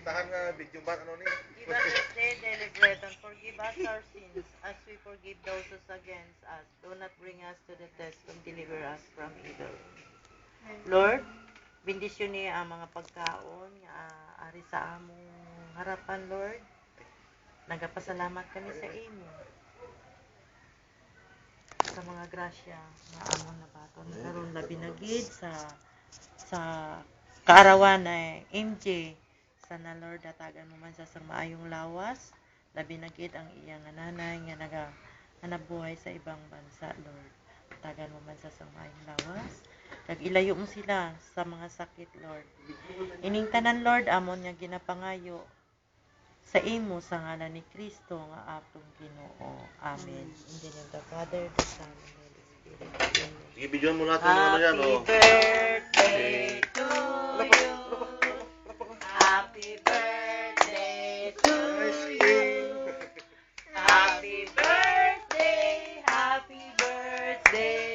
Tahan nga video ba ano ni? Give us this day daily bread, and forgive us our sins, as we forgive those who against us. Do not bring us to the test, but deliver us from evil. Lord, bendisyon niya ang mga pagkaon nga ari sa among harapan, Lord. Nagapasalamat kami sa imo sa mga grasya nga among nabaton karon labi na gid sa kaarawan na MJ. Sana Lord datagan mo man sa maayong lawas, labi na gid ang iyang nanay nga nagabuhay sa ibang bansa, Lord. Datagan mo man sa maayong lawas, kag ilayo mo sila sa mga sakit, Lord. Ining tanan, Lord, amon nga ginapangayo sa imo sa ngalan ni Kristo nga atong Ginoo. Amen. In the name of the Father, the Son, and the Holy Spirit. Amen. Sige, videoan mo natin yung ano yan, Happy oh. birthday to you. Happy birthday to you. Happy birthday, happy birthday